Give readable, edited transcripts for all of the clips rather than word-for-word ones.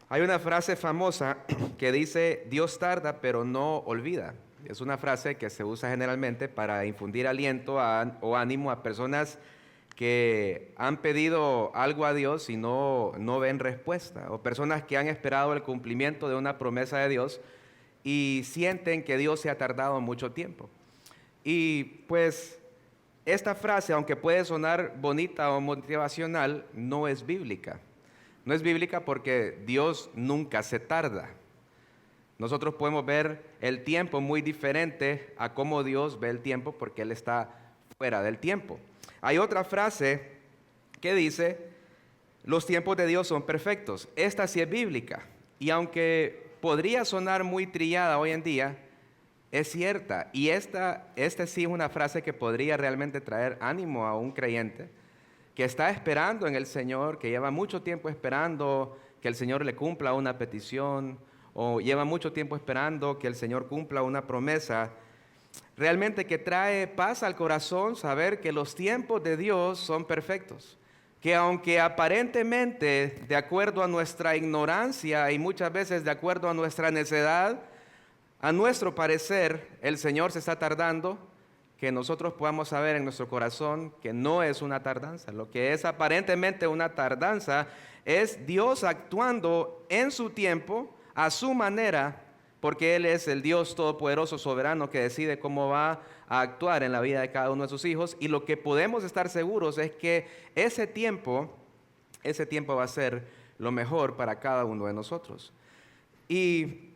Hay una frase famosa que dice, Dios tarda pero no olvida. Es una frase que se usa generalmente para infundir aliento o ánimo a personas que han pedido algo a Dios y no ven respuesta, o personas que han esperado el cumplimiento de una promesa de Dios y sienten que Dios se ha tardado mucho tiempo. Y pues esta frase, aunque puede sonar bonita o motivacional, no es bíblica. No es bíblica porque Dios nunca se tarda. Nosotros podemos ver el tiempo muy diferente a cómo Dios ve el tiempo porque Él está fuera del tiempo. Hay otra frase que dice, los tiempos de Dios son perfectos. Esta sí es bíblica. Y aunque podría sonar muy trillada hoy en día, es cierta. Y esta sí es una frase que podría realmente traer ánimo a un creyente que está esperando en el Señor, que lleva mucho tiempo esperando que el Señor le cumpla una petición, o lleva mucho tiempo esperando que el Señor cumpla una promesa. Realmente que trae paz al corazón saber que los tiempos de Dios son perfectos. Que aunque aparentemente, de acuerdo a nuestra ignorancia y muchas veces de acuerdo a nuestra necedad, a nuestro parecer, el Señor se está tardando, que nosotros podamos saber en nuestro corazón que no es una tardanza. Lo que es aparentemente una tardanza es Dios actuando en su tiempo, a su manera, porque Él es el Dios todopoderoso, soberano, que decide cómo va a actuar en la vida de cada uno de sus hijos. Y lo que podemos estar seguros es que ese tiempo va a ser lo mejor para cada uno de nosotros. Y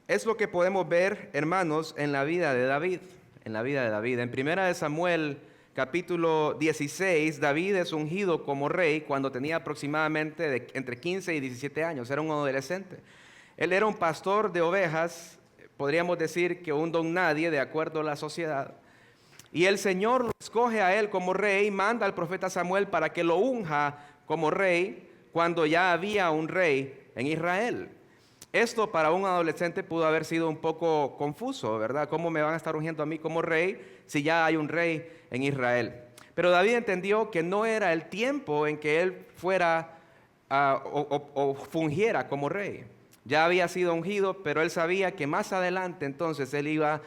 es lo que podemos ver, hermanos, en la vida de David. En Primera de Samuel, capítulo 16, David es ungido como rey cuando tenía aproximadamente entre 15 y 17 años. Era un adolescente. Él era un pastor de ovejas, podríamos decir que un don nadie de acuerdo a la sociedad. Y el Señor lo escoge a él como rey, manda al profeta Samuel para que lo unja como rey cuando ya había un rey en Israel. Esto para un adolescente pudo haber sido un poco confuso, ¿verdad? ¿Cómo me van a estar ungiendo a mí como rey si ya hay un rey en Israel? Pero David entendió que no era el tiempo en que él fuera o fungiera como rey. Ya había sido ungido, pero él sabía que más adelante entonces él iba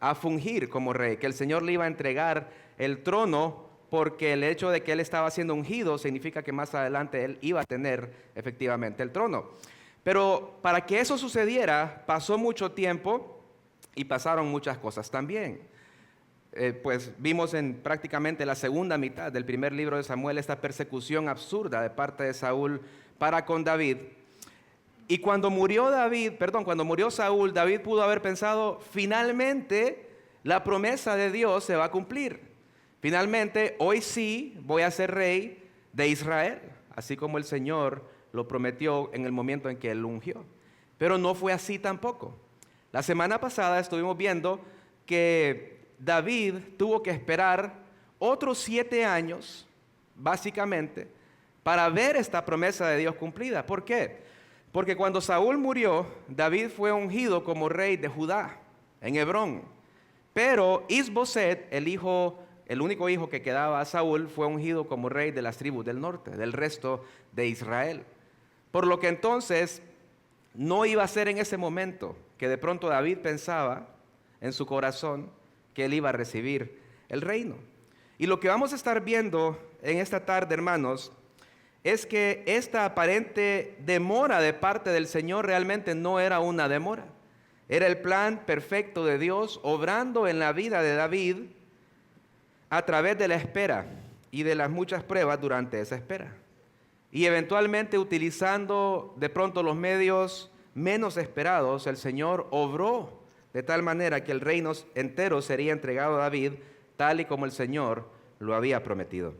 a fungir como rey, que el Señor le iba a entregar el trono, porque el hecho de que él estaba siendo ungido significa que más adelante él iba a tener efectivamente el trono. Pero para que eso sucediera, pasó mucho tiempo y pasaron muchas cosas también. Pues vimos en prácticamente la segunda mitad del primer libro de Samuel esta persecución absurda de parte de Saúl para con David. Y cuando murió Saúl, David pudo haber pensado, finalmente la promesa de Dios se va a cumplir. Finalmente, hoy sí voy a ser rey de Israel, así como el Señor lo prometió en el momento en que él lo ungió. Pero no fue así tampoco. La semana pasada estuvimos viendo que David tuvo que esperar otros 7 años, básicamente, para ver esta promesa de Dios cumplida. ¿Por qué? Porque cuando Saúl murió, David fue ungido como rey de Judá, en Hebrón. Pero Isboset, el único hijo que quedaba a Saúl, fue ungido como rey de las tribus del norte, del resto de Israel. Por lo que entonces no iba a ser en ese momento que de pronto David pensaba en su corazón que él iba a recibir el reino. Y lo que vamos a estar viendo en esta tarde, hermanos, es que esta aparente demora de parte del Señor realmente no era una demora. Era el plan perfecto de Dios obrando en la vida de David a través de la espera y de las muchas pruebas durante esa espera. Y eventualmente utilizando de pronto los medios menos esperados, el Señor obró de tal manera que el reino entero sería entregado a David, tal y como el Señor lo había prometido.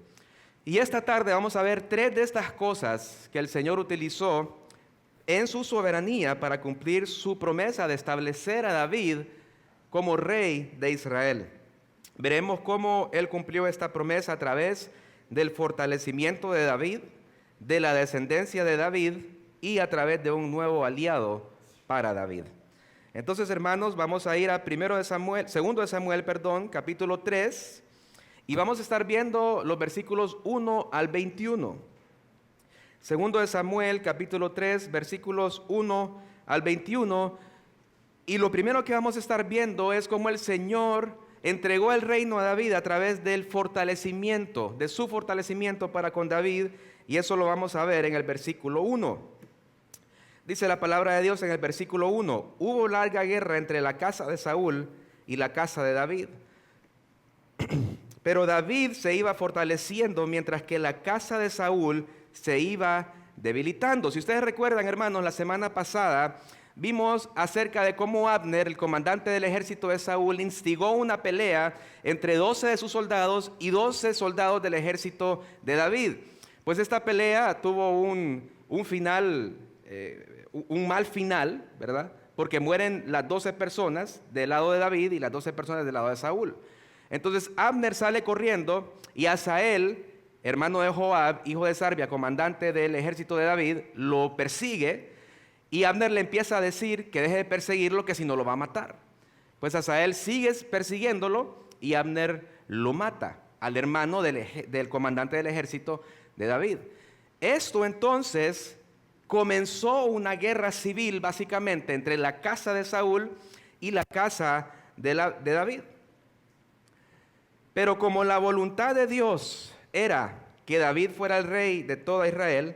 Y esta tarde vamos a ver 3 de estas cosas que el Señor utilizó en su soberanía para cumplir su promesa de establecer a David como rey de Israel. Veremos cómo Él cumplió esta promesa a través del fortalecimiento de David, de la descendencia de David y a través de un nuevo aliado para David. Entonces, hermanos, vamos a ir a 2 de Samuel, capítulo 3. Y vamos a estar viendo los versículos 1 al 21. Segundo de Samuel, capítulo 3, versículos 1 al 21. Y lo primero que vamos a estar viendo es cómo el Señor entregó el reino a David a través del fortalecimiento, de su fortalecimiento para con David. Y eso lo vamos a ver en el versículo 1. Dice la palabra de Dios en el versículo 1: hubo larga guerra entre la casa de Saúl y la casa de David. Pero David se iba fortaleciendo mientras que la casa de Saúl se iba debilitando. Si ustedes recuerdan, hermanos, la semana pasada vimos acerca de cómo Abner, el comandante del ejército de Saúl, instigó una pelea entre 12 de sus soldados y 12 soldados del ejército de David. Pues esta pelea tuvo un final, un mal final, ¿verdad? Porque mueren las 12 personas del lado de David y las 12 personas del lado de Saúl. Entonces Abner sale corriendo y Asael, hermano de Joab, hijo de Sarvia, comandante del ejército de David, lo persigue. Y Abner le empieza a decir que deje de perseguirlo, que si no lo va a matar. Pues Asael sigue persiguiéndolo y Abner lo mata al hermano del comandante del ejército de David. Esto entonces comenzó una guerra civil básicamente entre la casa de Saúl y la casa de David. Pero como la voluntad de Dios era que David fuera el rey de toda Israel,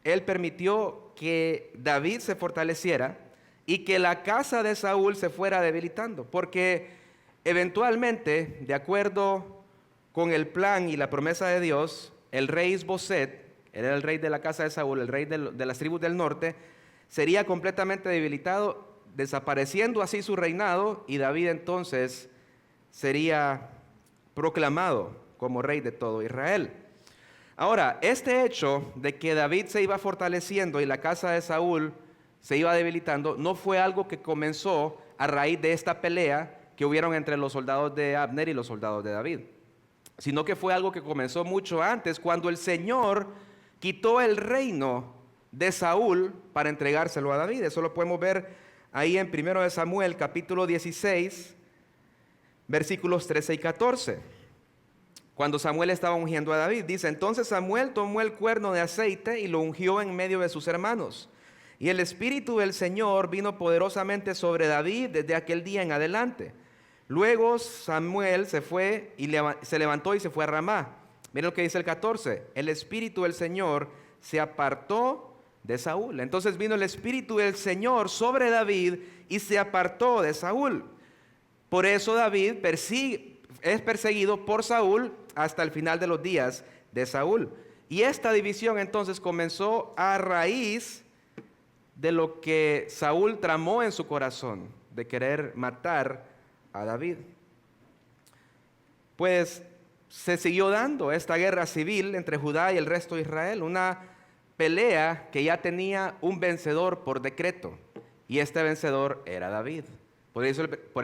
Él permitió que David se fortaleciera y que la casa de Saúl se fuera debilitando, porque eventualmente, de acuerdo con el plan y la promesa de Dios, el rey Isboset, era el rey de la casa de Saúl, el rey de las tribus del norte, sería completamente debilitado, desapareciendo así su reinado, y David entonces sería proclamado como rey de todo Israel. Ahora, este hecho de que David se iba fortaleciendo y la casa de Saúl se iba debilitando, no fue algo que comenzó a raíz de esta pelea que hubieron entre los soldados de Abner y los soldados de David, sino que fue algo que comenzó mucho antes, cuando el Señor quitó el reino de Saúl para entregárselo a David. Eso lo podemos ver ahí en 1 de Samuel, capítulo 16, versículos 13 y 14. Cuando Samuel estaba ungiendo a David, dice: entonces Samuel tomó el cuerno de aceite y lo ungió en medio de sus hermanos. Y el Espíritu del Señor vino poderosamente sobre David desde aquel día en adelante. Luego Samuel se fue y se levantó y se fue a Ramá. Miren lo que dice el 14: el Espíritu del Señor se apartó de Saúl. Entonces vino el Espíritu del Señor sobre David y se apartó de Saúl. Por eso David es perseguido por Saúl hasta el final de los días de Saúl. Y esta división entonces comenzó a raíz de lo que Saúl tramó en su corazón, de querer matar a David. Pues se siguió dando esta guerra civil entre Judá y el resto de Israel, una pelea que ya tenía un vencedor por decreto, y este vencedor era David. Por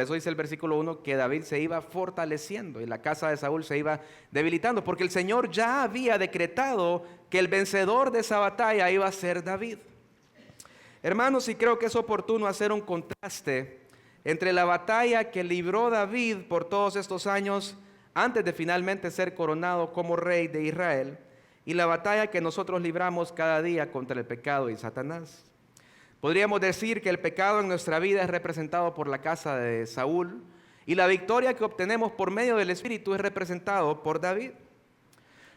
eso dice el versículo 1 que David se iba fortaleciendo y la casa de Saúl se iba debilitando, porque el Señor ya había decretado que el vencedor de esa batalla iba a ser David. Hermanos, y creo que es oportuno hacer un contraste entre la batalla que libró David por todos estos años antes de finalmente ser coronado como rey de Israel y la batalla que nosotros libramos cada día contra el pecado y Satanás. Podríamos decir que el pecado en nuestra vida es representado por la casa de Saúl y la victoria que obtenemos por medio del Espíritu es representado por David.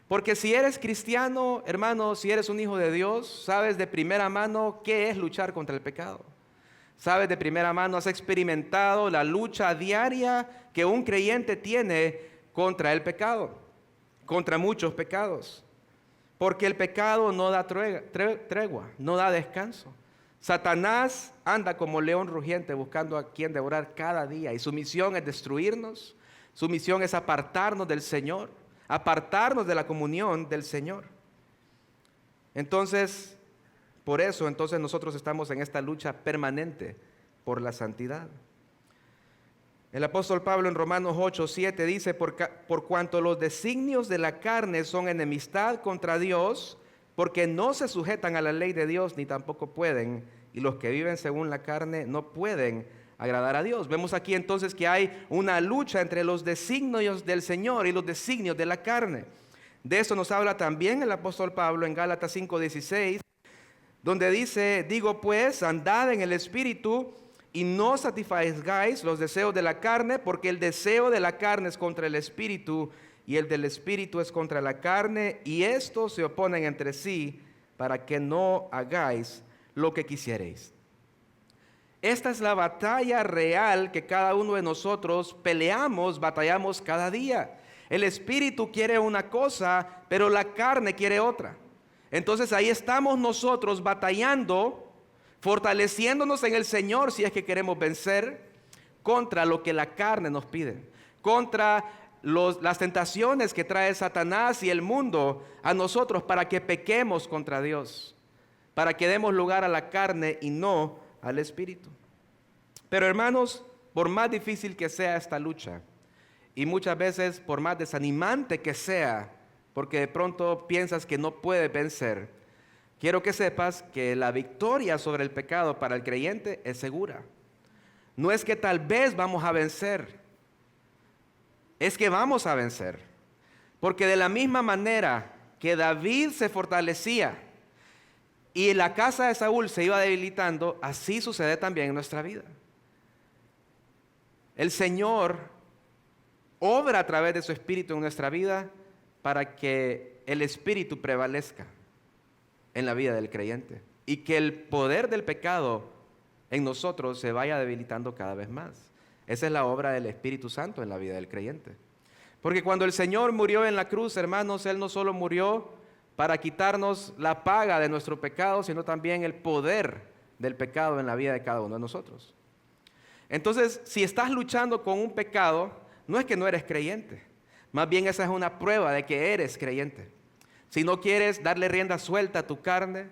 Porque si eres cristiano, hermano, si eres un hijo de Dios, sabes de primera mano qué es luchar contra el pecado. Sabes de primera mano, has experimentado la lucha diaria que un creyente tiene contra el pecado, contra muchos pecados. Porque el pecado no da tregua, no da descanso. Satanás anda como león rugiente buscando a quien devorar cada día, y su misión es destruirnos, su misión es apartarnos del Señor, apartarnos de la comunión del Señor. Entonces, por eso nosotros estamos en esta lucha permanente por la santidad. El apóstol Pablo en Romanos 8:7 dice: por cuanto los designios de la carne son enemistad contra Dios, porque no se sujetan a la ley de Dios ni tampoco pueden, y los que viven según la carne no pueden agradar a Dios. Vemos aquí entonces que hay una lucha entre los designios del Señor y los designios de la carne. De eso nos habla también el apóstol Pablo en Gálatas 5:16, donde dice, digo pues, andad en el Espíritu y no satisfagáis los deseos de la carne, porque el deseo de la carne es contra el Espíritu y el del Espíritu es contra la carne, y estos se oponen entre sí para que no hagáis lo que quisierais. Esta es la batalla real que cada uno de nosotros peleamos, batallamos cada día. El Espíritu quiere una cosa, pero la carne quiere otra. Entonces ahí estamos nosotros batallando, fortaleciéndonos en el Señor si es que queremos vencer contra lo que la carne nos pide, contra las tentaciones que trae Satanás y el mundo a nosotros para que pequemos contra Dios, para que demos lugar a la carne y no al Espíritu. Pero hermanos, por más difícil que sea esta lucha, y muchas veces por más desanimante que sea, porque de pronto piensas que no puedes vencer, quiero que sepas que la victoria sobre el pecado para el creyente es segura. No es que tal vez vamos a vencer, es que vamos a vencer. Porque de la misma manera que David se fortalecía y la casa de Saúl se iba debilitando, así sucede también en nuestra vida. El Señor obra a través de su Espíritu en nuestra vida para que el Espíritu prevalezca en la vida del creyente y que el poder del pecado en nosotros se vaya debilitando cada vez más. Esa es la obra del Espíritu Santo en la vida del creyente. Porque cuando el Señor murió en la cruz, hermanos, Él no solo murió para quitarnos la paga de nuestro pecado, sino también el poder del pecado en la vida de cada uno de nosotros. Entonces, si estás luchando con un pecado, no es que no eres creyente. Más bien esa es una prueba de que eres creyente. Si no quieres darle rienda suelta a tu carne,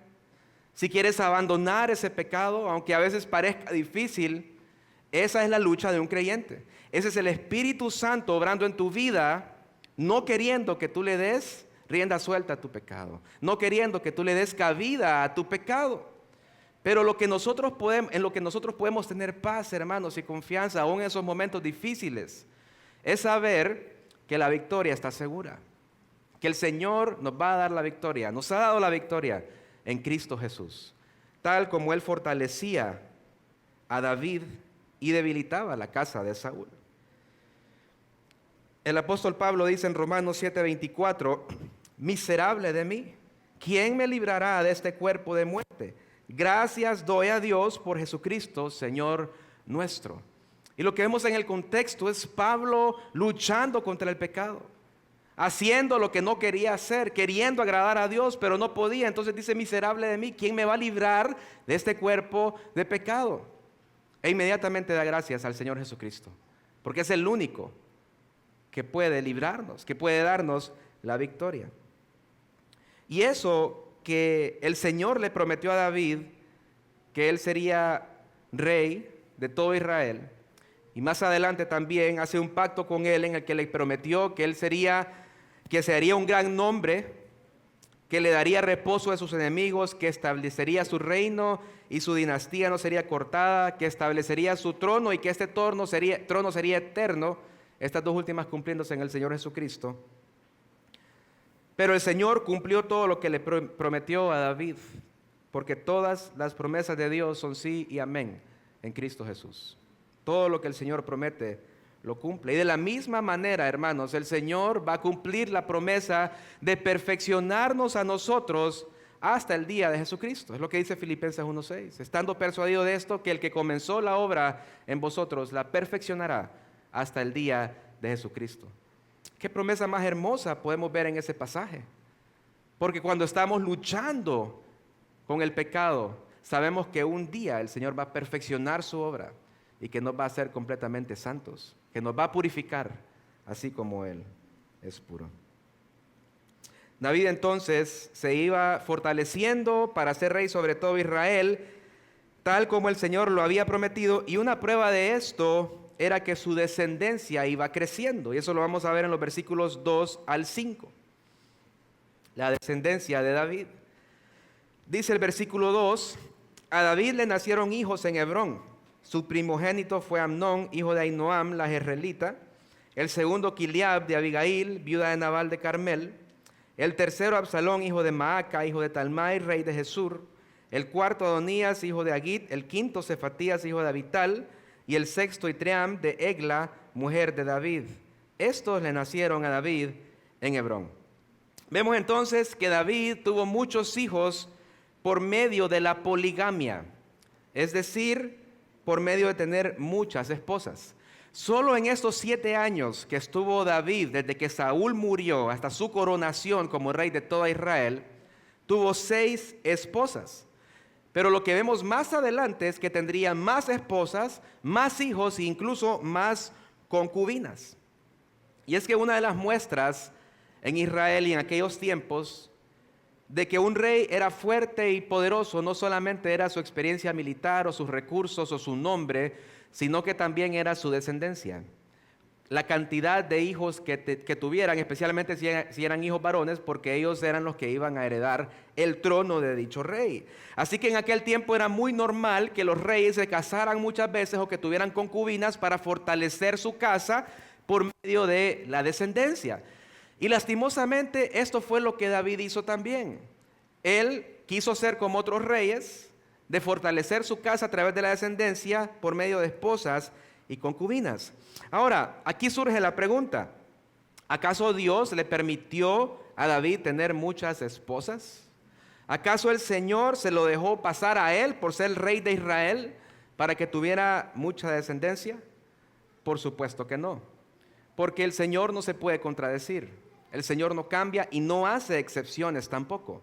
si quieres abandonar ese pecado, aunque a veces parezca difícil, esa es la lucha de un creyente. Ese es el Espíritu Santo obrando en tu vida, no queriendo que tú le des rienda suelta a tu pecado, no queriendo que tú le des cabida a tu pecado. Pero en lo que nosotros podemos tener paz, hermanos, y confianza, aún en esos momentos difíciles, es saber que la victoria está segura, que el Señor nos va a dar la victoria, nos ha dado la victoria en Cristo Jesús, tal como Él fortalecía a David y debilitaba la casa de Saúl. El apóstol Pablo dice en Romanos 7:24, miserable de mí, ¿quién me librará de este cuerpo de muerte? Gracias doy a Dios por Jesucristo, Señor nuestro. Y lo que vemos en el contexto es Pablo luchando contra el pecado, haciendo lo que no quería hacer, queriendo agradar a Dios, pero no podía. Entonces dice, miserable de mí, ¿quién me va a librar de este cuerpo de pecado? E inmediatamente da gracias al Señor Jesucristo, porque es el único que puede librarnos, que puede darnos la victoria. Y eso que el Señor le prometió a David, que él sería rey de todo Israel, y más adelante también hace un pacto con él en el que le prometió que sería un gran nombre, que le daría reposo a sus enemigos, que establecería su reino y su dinastía no sería cortada, que establecería su trono y que este trono sería eterno, estas dos últimas cumpliéndose en el Señor Jesucristo. Pero el Señor cumplió todo lo que le prometió a David, porque todas las promesas de Dios son sí y amén en Cristo Jesús. Todo lo que el Señor promete, lo cumple. Y de la misma manera, hermanos, el Señor va a cumplir la promesa de perfeccionarnos a nosotros hasta el día de Jesucristo. Es lo que dice Filipenses 1:6. Estando persuadido de esto, que el que comenzó la obra en vosotros la perfeccionará hasta el día de Jesucristo. ¿Qué promesa más hermosa podemos ver en ese pasaje? Porque cuando estamos luchando con el pecado, sabemos que un día el Señor va a perfeccionar su obra y que nos va a hacer completamente santos, que nos va a purificar, así como Él es puro. David entonces se iba fortaleciendo para ser rey sobre todo Israel, tal como el Señor lo había prometido, y una prueba de esto era que su descendencia iba creciendo, y eso lo vamos a ver en los versículos 2 al 5. La descendencia de David. Dice el versículo 2, a David le nacieron hijos en Hebrón. Su primogénito fue Amnón, hijo de Ahinoam, la jezreelita. El segundo, Kiliab de Abigail, viuda de Nabal de Carmel. El tercero, Absalón, hijo de Maaca, hijo de Talmai, rey de Jesur. El cuarto, Adonías, hijo de Agit. El quinto, Cefatías, hijo de Abital. Y el sexto, Itream, de Egla, mujer de David. Estos le nacieron a David en Hebrón. Vemos entonces que David tuvo muchos hijos por medio de la poligamia, es decir, por medio de tener muchas esposas. Solo en estos 7 años que estuvo David, desde que Saúl murió hasta su coronación como rey de toda Israel, tuvo 6 esposas. Pero lo que vemos más adelante es que tendría más esposas, más hijos e incluso más concubinas. Y es que una de las muestras en Israel y en aquellos tiempos de que un rey era fuerte y poderoso no solamente era su experiencia militar o sus recursos o su nombre, sino que también era su descendencia. La cantidad de hijos que tuvieran, especialmente si eran hijos varones, porque ellos eran los que iban a heredar el trono de dicho rey. Así que en aquel tiempo era muy normal que los reyes se casaran muchas veces o que tuvieran concubinas para fortalecer su casa por medio de la descendencia. Y lastimosamente esto fue lo que David hizo también. Él quiso ser como otros reyes, de fortalecer su casa a través de la descendencia por medio de esposas y concubinas. Ahora, aquí surge la pregunta: ¿acaso Dios le permitió a David tener muchas esposas? ¿Acaso el Señor se lo dejó pasar a él por ser rey de Israel para que tuviera mucha descendencia? Por supuesto que no, porque el Señor no se puede contradecir. El Señor no cambia y no hace excepciones tampoco.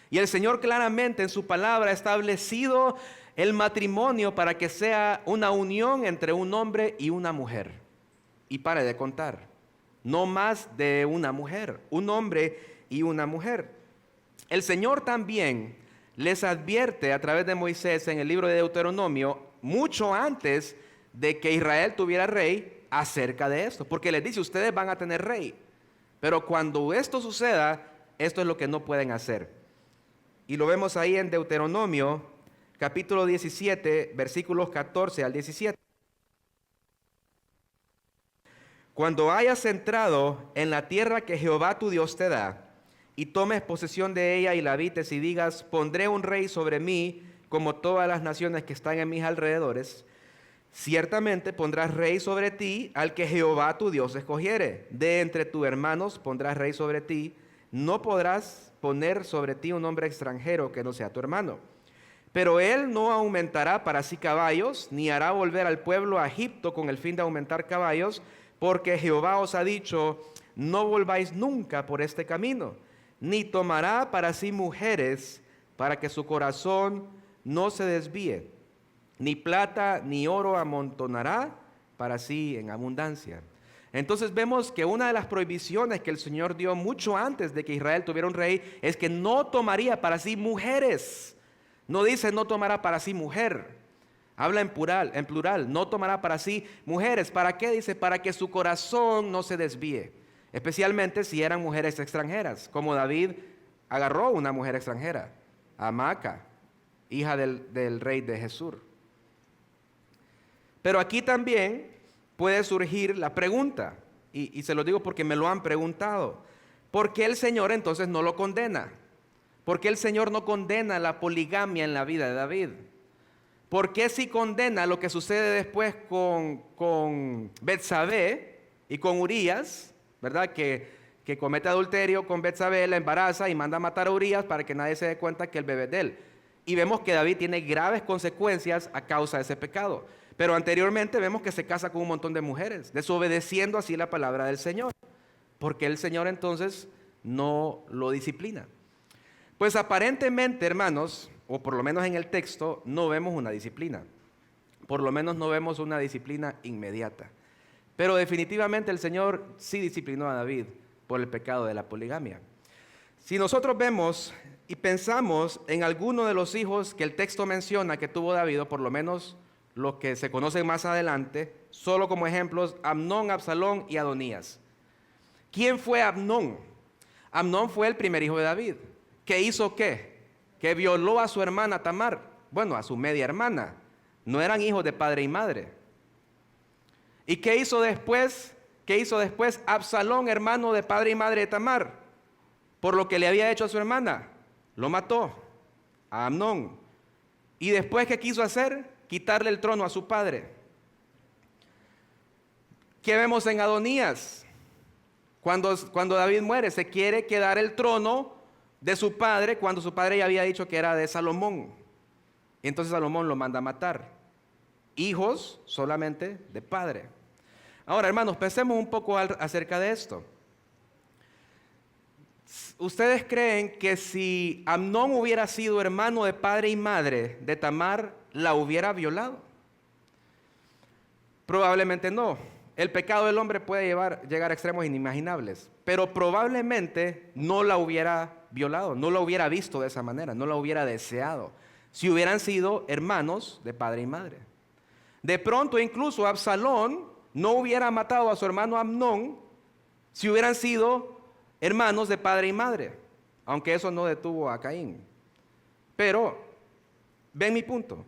Y el Señor claramente en su palabra ha establecido el matrimonio para que sea una unión entre un hombre y una mujer. Y pare de contar, no más de una mujer, un hombre y una mujer. El Señor también les advierte a través de Moisés en el libro de Deuteronomio, mucho antes de que Israel tuviera rey, acerca de esto. Porque les dice, ustedes van a tener rey. Pero cuando esto suceda, esto es lo que no pueden hacer. Y lo vemos ahí en Deuteronomio, capítulo 17, versículos 14 al 17. Cuando hayas entrado en la tierra que Jehová tu Dios te da, y tomes posesión de ella y la habites y digas, pondré un rey sobre mí, como todas las naciones que están en mis alrededores, ciertamente pondrás rey sobre ti al que Jehová tu Dios escogiere. De entre tus hermanos pondrás rey sobre ti. No podrás poner sobre ti un hombre extranjero que no sea tu hermano. Pero él no aumentará para sí caballos, ni hará volver al pueblo a Egipto con el fin de aumentar caballos, porque Jehová os ha dicho, no volváis nunca por este camino, ni tomará para sí mujeres, para que su corazón no se desvíe, ni plata ni oro amontonará para sí en abundancia. Entonces vemos que una de las prohibiciones que el Señor dio mucho antes de que Israel tuviera un rey es que no tomaría para sí mujeres. No dice no tomará para sí mujer. Habla en plural, no tomará para sí mujeres. ¿Para qué? Dice, para que su corazón no se desvíe. Especialmente si eran mujeres extranjeras, como David agarró una mujer extranjera, a Maaca, hija del rey de Jesur. Pero aquí también puede surgir la pregunta, y se lo digo porque me lo han preguntado, ¿por qué el Señor entonces no lo condena? ¿Por qué el Señor no condena la poligamia en la vida de David? ¿Por qué sí condena lo que sucede después con Betsabé y con Urías, verdad? Que comete adulterio con Betsabé, la embaraza y manda a matar a Urías para que nadie se dé cuenta que el bebé es de él. Y vemos que David tiene graves consecuencias a causa de ese pecado. Pero anteriormente vemos que se casa con un montón de mujeres, desobedeciendo así la palabra del Señor. Porque el Señor entonces no lo disciplina. Pues aparentemente, hermanos, o por lo menos en el texto, no vemos una disciplina. Por lo menos no vemos una disciplina inmediata. Pero definitivamente el Señor sí disciplinó a David por el pecado de la poligamia. Si nosotros vemos y pensamos en alguno de los hijos que el texto menciona que tuvo David, o por lo menos los que se conocen más adelante, solo como ejemplos, Amnón, Absalón y Adonías. ¿Quién fue Amnón? Amnón fue el primer hijo de David. ¿Qué hizo qué? Que violó a su hermana Tamar, bueno, a su media hermana. No eran hijos de padre y madre. ¿Y qué hizo después? ¿Qué hizo después Absalón, hermano de padre y madre de Tamar? por lo que le había hecho a su hermana. Lo mató a Amnón. Y después, ¿qué quiso hacer? Quitarle el trono a su padre. ¿Qué vemos en Adonías? Cuando David muere, se quiere quedar el trono de su padre, cuando su padre ya había dicho que era de Salomón. Y entonces Salomón lo manda a matar. Hijos solamente de padre. Ahora, hermanos, pensemos un poco acerca de esto. ¿Ustedes creen que si Amnón hubiera sido hermano de padre y madre de Tamar, la hubiera violado? Probablemente no. El pecado del hombre puede llegar a extremos inimaginables, pero probablemente no la hubiera violado, no la hubiera visto de esa manera, no la hubiera deseado, si hubieran sido hermanos de padre y madre. De pronto incluso Absalón no hubiera matado a su hermano Amnón si hubieran sido hermanos de padre y madre, aunque eso no detuvo a Caín. Pero, ven mi punto,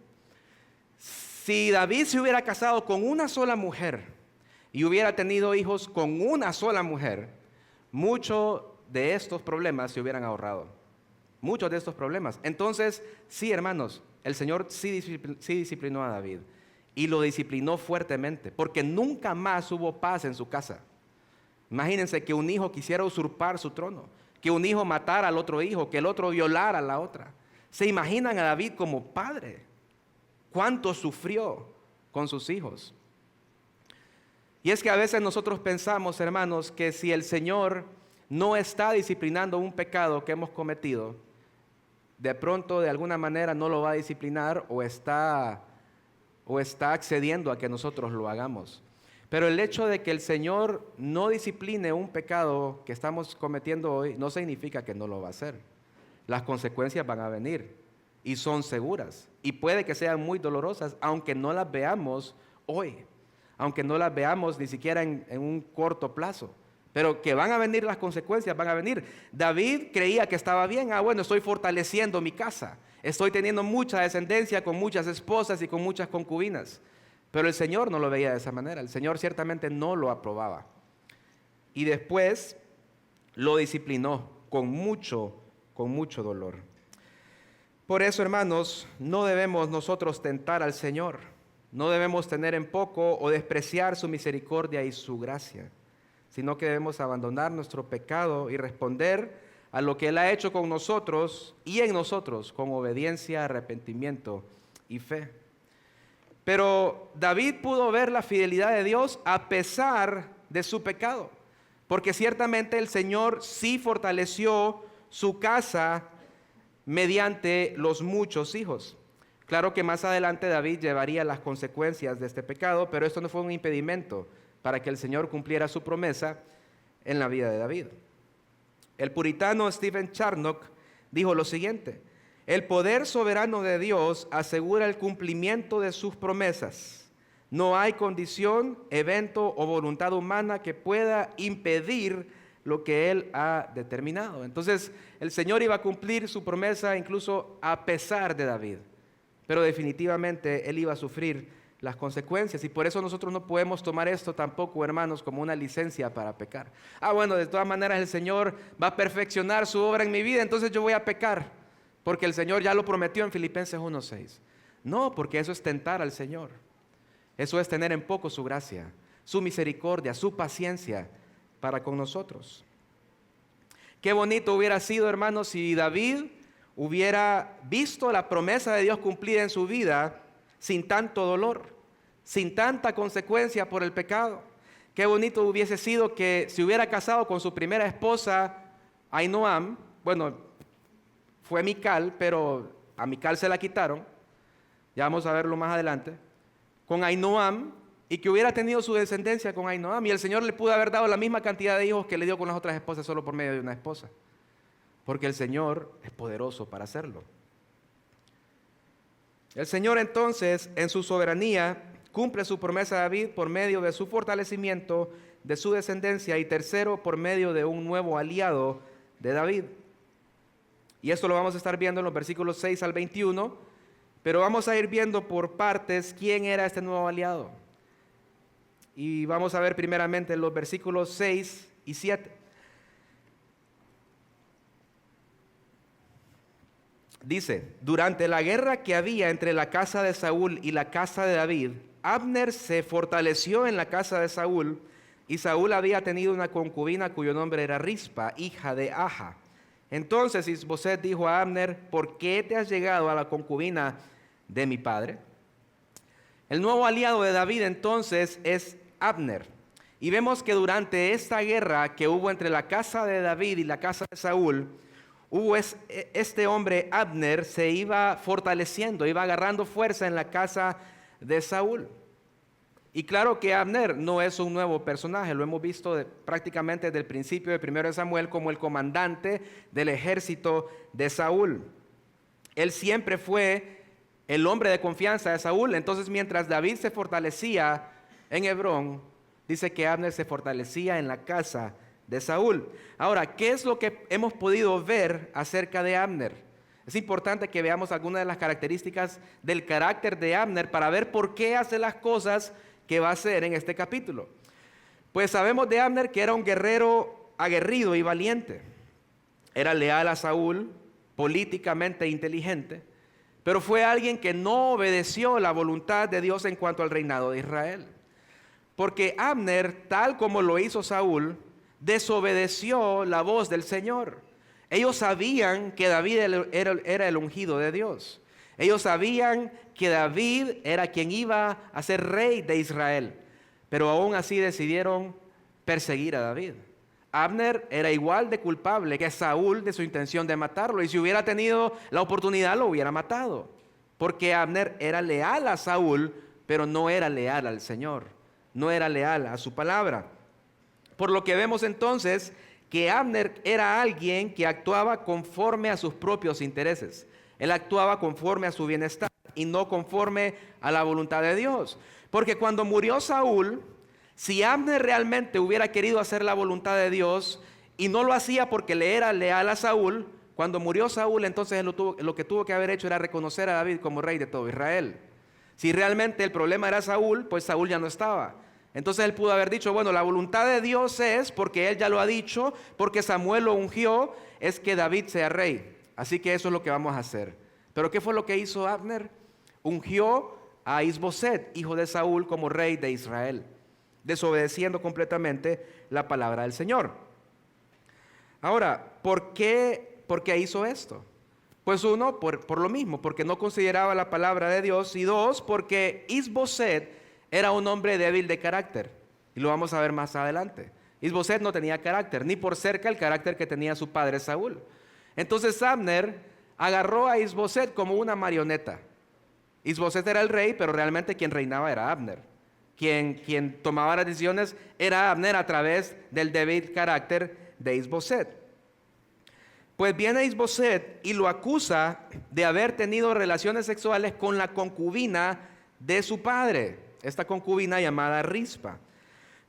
si David se hubiera casado con una sola mujer y hubiera tenido hijos con una sola mujer, muchos de estos problemas se hubieran ahorrado. Muchos de estos problemas. Entonces, sí, hermanos, el Señor sí disciplinó a David y lo disciplinó fuertemente, porque nunca más hubo paz en su casa. Imagínense que un hijo quisiera usurpar su trono, que un hijo matara al otro hijo, que el otro violara a la otra. ¿Se imaginan a David como padre? ¿Cuánto sufrió con sus hijos? Y es que a veces nosotros pensamos, hermanos, que si el Señor no está disciplinando un pecado que hemos cometido, de pronto de alguna manera no lo va a disciplinar o está accediendo a que nosotros lo hagamos. Pero el hecho de que el Señor no discipline un pecado que estamos cometiendo hoy no significa que no lo va a hacer. Las consecuencias van a venir y son seguras y puede que sean muy dolorosas, aunque no las veamos hoy, aunque no las veamos ni siquiera en un corto plazo. Pero que van a venir las consecuencias, van a venir. David creía que estaba bien. Bueno, estoy fortaleciendo mi casa. Estoy teniendo mucha descendencia con muchas esposas y con muchas concubinas. Pero el Señor no lo veía de esa manera. El Señor ciertamente no lo aprobaba. Y después lo disciplinó con mucho dolor. Por eso, hermanos, no debemos nosotros tentar al Señor. No debemos tener en poco o despreciar su misericordia y su gracia, sino que debemos abandonar nuestro pecado y responder a lo que Él ha hecho con nosotros y en nosotros con obediencia, arrepentimiento y fe. Pero David pudo ver la fidelidad de Dios a pesar de su pecado, porque ciertamente el Señor sí fortaleció su casa mediante los muchos hijos. Claro que más adelante David llevaría las consecuencias de este pecado, pero esto no fue un impedimento para que el Señor cumpliera su promesa en la vida de David. El puritano Stephen Charnock dijo lo siguiente: el poder soberano de Dios asegura el cumplimiento de sus promesas. No hay condición, evento o voluntad humana que pueda impedir lo que Él ha determinado. Entonces, el Señor iba a cumplir su promesa incluso a pesar de David, pero definitivamente Él iba a sufrir las consecuencias, y por eso nosotros no podemos tomar esto tampoco, hermanos, como una licencia para pecar. Bueno, de todas maneras el Señor va a perfeccionar su obra en mi vida, entonces yo voy a pecar, porque el Señor ya lo prometió en Filipenses 1:6. No, porque eso es tentar al Señor. Eso es tener en poco su gracia, su misericordia, su paciencia para con nosotros. Qué bonito hubiera sido, hermanos, si David hubiera visto la promesa de Dios cumplida en su vida sin tanto dolor, sin tanta consecuencia por el pecado. Qué bonito hubiese sido que se hubiera casado con su primera esposa, Ahinoam. Bueno, fue Mical, pero a Mical se la quitaron. Ya vamos a verlo más adelante. Con Ahinoam, y que hubiera tenido su descendencia con Ahinoam. Y el Señor le pudo haber dado la misma cantidad de hijos que le dio con las otras esposas solo por medio de una esposa. Porque el Señor es poderoso para hacerlo. El Señor entonces, en su soberanía, cumple su promesa a David por medio de su fortalecimiento, de su descendencia, y tercero, por medio de un nuevo aliado de David. Y esto lo vamos a estar viendo en los versículos 6 al 21, pero vamos a ir viendo por partes quién era este nuevo aliado. Y vamos a ver primeramente los versículos 6 y 7. Dice, durante la guerra que había entre la casa de Saúl y la casa de David, Abner se fortaleció en la casa de Saúl, y Saúl había tenido una concubina cuyo nombre era Rispa, hija de Aja. Entonces Isboset dijo a Abner, ¿por qué te has llegado a la concubina de mi padre? El nuevo aliado de David entonces es Abner. Y vemos que durante esta guerra que hubo entre la casa de David y la casa de Saúl, este hombre Abner se iba fortaleciendo, iba agarrando fuerza en la casa de Saúl. Y claro que Abner no es un nuevo personaje, lo hemos visto prácticamente desde el principio de 1 Samuel como el comandante del ejército de Saúl. Él siempre fue el hombre de confianza de Saúl. Entonces, mientras David se fortalecía en Hebrón, dice que Abner se fortalecía en la casa de Saúl. Ahora, ¿qué es lo que hemos podido ver acerca de Abner? Es importante que veamos algunas de las características del carácter de Abner para ver por qué hace las cosas que va a hacer en este capítulo. Pues sabemos de Abner que era un guerrero aguerrido y valiente. Era leal a Saúl, políticamente inteligente, pero fue alguien que no obedeció la voluntad de Dios en cuanto al reinado de Israel. Porque Abner, tal como lo hizo Saúl, desobedeció la voz del Señor. Ellos sabían que David era el ungido de Dios. Ellos sabían que David era quien iba a ser rey de Israel, pero aún así decidieron perseguir a David. Abner era igual de culpable que Saúl de su intención de matarlo, y si hubiera tenido la oportunidad lo hubiera matado, porque Abner era leal a Saúl, pero no era leal al Señor, no era leal a su palabra. Por lo que vemos entonces que Abner era alguien que actuaba conforme a sus propios intereses. Él actuaba conforme a su bienestar y no conforme a la voluntad de Dios. Porque cuando murió Saúl, si Abner realmente hubiera querido hacer la voluntad de Dios y no lo hacía porque le era leal a Saúl, cuando murió Saúl, entonces lo que tuvo que haber hecho era reconocer a David como rey de todo Israel. Si realmente el problema era Saúl, pues Saúl ya no estaba. Entonces él pudo haber dicho, bueno, la voluntad de Dios es, porque él ya lo ha dicho, porque Samuel lo ungió, es que David sea rey. Así que eso es lo que vamos a hacer. Pero ¿qué fue lo que hizo Abner? Ungió a Isboset, hijo de Saúl, como rey de Israel, desobedeciendo completamente la palabra del Señor. Ahora, ¿por qué hizo esto? Pues uno, por lo mismo, porque no consideraba la palabra de Dios, y dos, porque Isboset era un hombre débil de carácter, y lo vamos a ver más adelante. Isboset no tenía carácter, ni por cerca el carácter que tenía su padre Saúl. Entonces Abner agarró a Isboset como una marioneta. Isboset era el rey, pero realmente quien reinaba era Abner. Quien tomaba las decisiones era Abner a través del débil carácter de Isboset. Pues viene Isboset y lo acusa de haber tenido relaciones sexuales con la concubina de su padre, esta concubina llamada Rispa.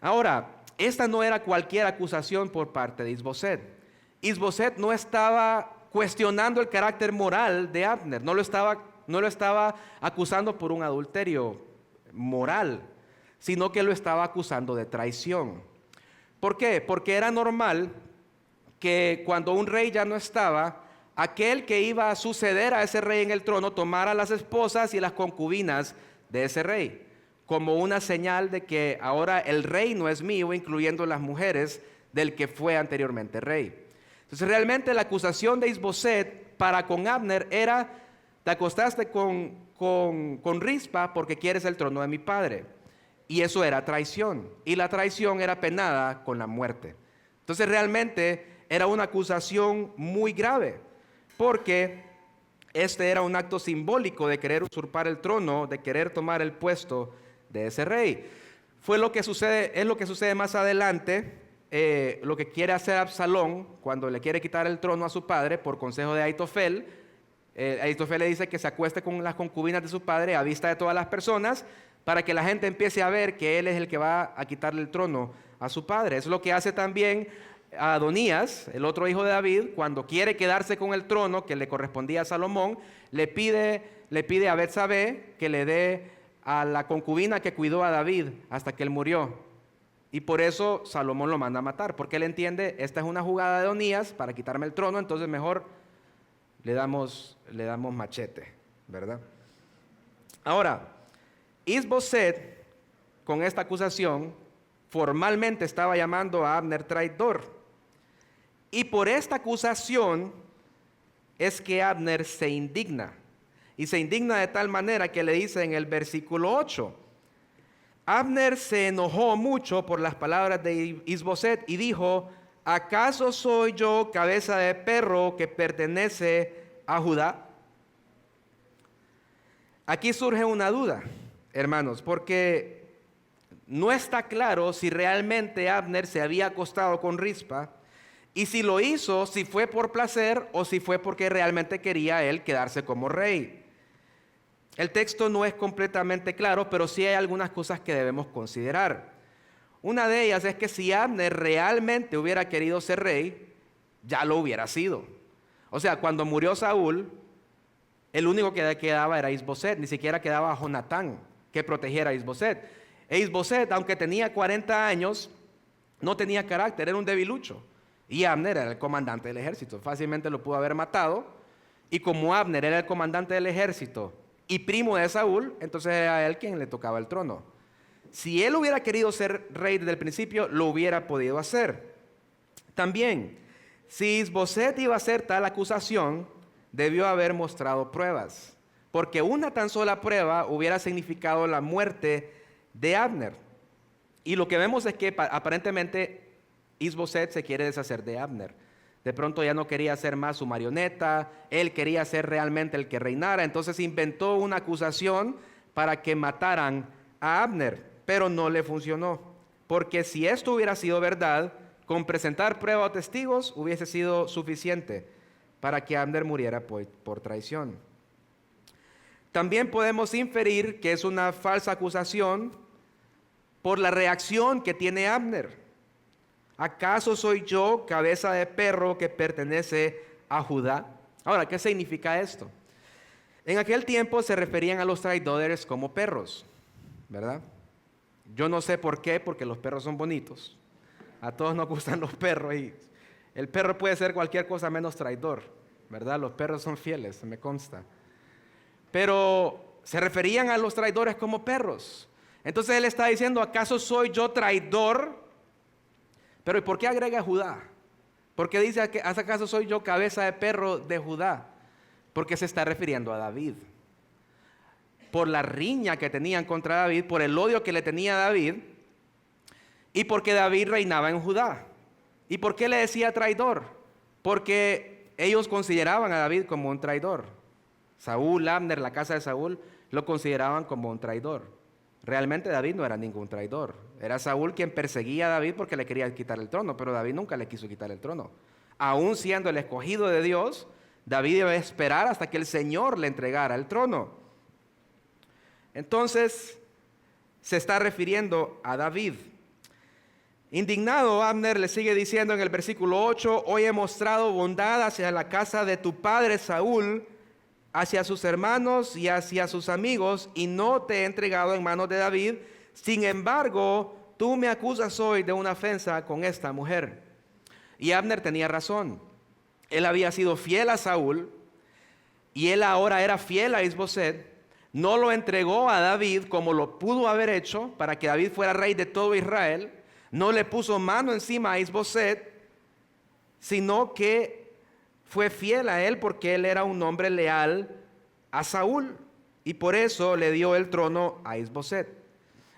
Ahora, esta no era cualquier acusación por parte de Isboset. Isboset no estaba cuestionando el carácter moral de Abner, no lo estaba acusando por un adulterio moral, sino que lo estaba acusando de traición. ¿Por qué? Porque era normal que cuando un rey ya no estaba, aquel que iba a suceder a ese rey en el trono tomara las esposas y las concubinas de ese rey, como una señal de que ahora el reino es mío, incluyendo las mujeres del que fue anteriormente rey. Entonces realmente la acusación de Isboset para con Abner era: te acostaste con Rispa porque quieres el trono de mi padre. Y eso era traición, y la traición era penada con la muerte. Entonces realmente era una acusación muy grave, porque este era un acto simbólico de querer usurpar el trono, de querer tomar el puesto de ese rey. Es lo que sucede más adelante. Lo que quiere hacer Absalón cuando le quiere quitar el trono a su padre por consejo de Aitofel. Aitofel le dice que se acueste con las concubinas de su padre a vista de todas las personas, para que la gente empiece a ver que él es el que va a quitarle el trono a su padre. Es lo que hace también Adonías, el otro hijo de David, cuando quiere quedarse con el trono que le correspondía a Salomón. Le pide a Betsabé que le dé a la concubina que cuidó a David hasta que él murió. Y por eso Salomón lo manda a matar, porque él entiende, esta es una jugada de Adonías para quitarme el trono, entonces mejor le damos machete, ¿verdad? Ahora, Is-Boset, con esta acusación, formalmente estaba llamando a Abner traidor. Y por esta acusación es que Abner se indigna. Y se indigna de tal manera que le dice en el versículo 8, Abner se enojó mucho por las palabras de Is-Boset y dijo, ¿acaso soy yo cabeza de perro que pertenece a Judá? Aquí surge una duda, hermanos, porque no está claro si realmente Abner se había acostado con Rispa y si lo hizo, si fue por placer o si fue porque realmente quería él quedarse como rey. El texto no es completamente claro, pero sí hay algunas cosas que debemos considerar. Una de ellas es que si Abner realmente hubiera querido ser rey, ya lo hubiera sido. O sea, cuando murió Saúl, el único que quedaba era Is-Boset, ni siquiera quedaba Jonatán que protegiera a Is-Boset. E Is-Boset, aunque tenía 40 años, no tenía carácter, era un debilucho. Y Abner era el comandante del ejército, fácilmente lo pudo haber matado. Y como Abner era el comandante del ejército y primo de Saúl, entonces era a él quien le tocaba el trono. Si él hubiera querido ser rey desde el principio, lo hubiera podido hacer. También, si Is-Boset iba a hacer tal acusación, debió haber mostrado pruebas, porque una tan sola prueba hubiera significado la muerte de Abner. Y lo que vemos es que aparentemente Is-Boset se quiere deshacer de Abner. De pronto ya no quería ser más su marioneta, él quería ser realmente el que reinara, entonces inventó una acusación para que mataran a Abner, pero no le funcionó, porque si esto hubiera sido verdad, con presentar prueba o testigos hubiese sido suficiente para que Abner muriera por traición. También podemos inferir que es una falsa acusación por la reacción que tiene Abner. ¿Acaso soy yo cabeza de perro que pertenece a Judá? Ahora, ¿qué significa esto? En aquel tiempo se referían a los traidores como perros, ¿verdad? Yo no sé por qué, porque los perros son bonitos. A todos nos gustan los perros y el perro puede ser cualquier cosa menos traidor, ¿verdad? Los perros son fieles, me consta. Pero se referían a los traidores como perros. Entonces él está diciendo, ¿acaso soy yo traidor? Pero ¿y por qué agrega Judá? ¿Por qué dice, acaso soy yo cabeza de perro de Judá? Porque se está refiriendo a David. Por la riña que tenían contra David, por el odio que le tenía a David, y porque David reinaba en Judá. ¿Y por qué le decía traidor? Porque ellos consideraban a David como un traidor. Saúl, Abner, la casa de Saúl, lo consideraban como un traidor. Realmente David no era ningún traidor. Era Saúl quien perseguía a David porque le quería quitar el trono, pero David nunca le quiso quitar el trono. Aún siendo el escogido de Dios, David debe esperar hasta que el Señor le entregara el trono. Entonces, se está refiriendo a David. Indignado, Abner le sigue diciendo en el versículo 8, hoy he mostrado bondad hacia la casa de tu padre Saúl, hacia sus hermanos y hacia sus amigos, y no te he entregado en manos de David. Sin embargo, tú me acusas hoy de una ofensa con esta mujer. Y Abner tenía razón. Él había sido fiel a Saúl, y él ahora era fiel a Is-Boset. No lo entregó a David como lo pudo haber hecho para que David fuera rey de todo Israel. No le puso mano encima a Is-Boset, sino que fue fiel a él porque él era un hombre leal a Saúl y por eso le dio el trono a Is-Boset.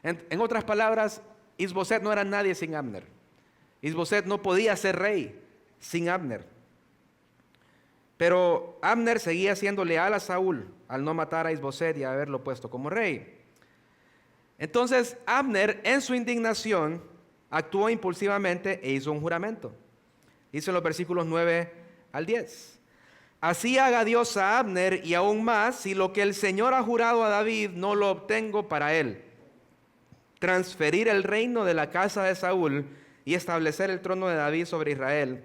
En otras palabras, Is-Boset no era nadie sin Abner. Is-Boset no podía ser rey sin Abner. Pero Abner seguía siendo leal a Saúl al no matar a Is-Boset y haberlo puesto como rey. Entonces Abner, en su indignación, actuó impulsivamente e hizo un juramento. Dice en los versículos 9 al 10. Así haga Dios a Abner y aún más si lo que el Señor ha jurado a David no lo obtengo para él. Transferir el reino de la casa de Saúl y establecer el trono de David sobre Israel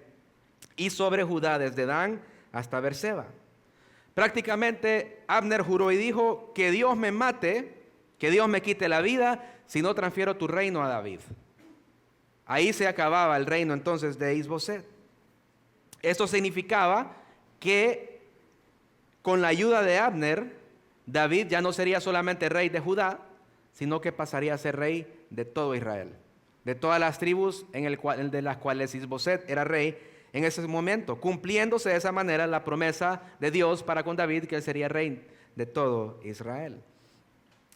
y sobre Judá desde Dan hasta Berseba. Prácticamente Abner juró y dijo que Dios me mate, que Dios me quite la vida si no transfiero tu reino a David. Ahí se acababa el reino entonces de Is-Boset. Esto significaba que con la ayuda de Abner, David ya no sería solamente rey de Judá, sino que pasaría a ser rey de todo Israel, de todas las tribus de las cuales Isboset era rey en ese momento, cumpliéndose de esa manera la promesa de Dios para con David, que él sería rey de todo Israel.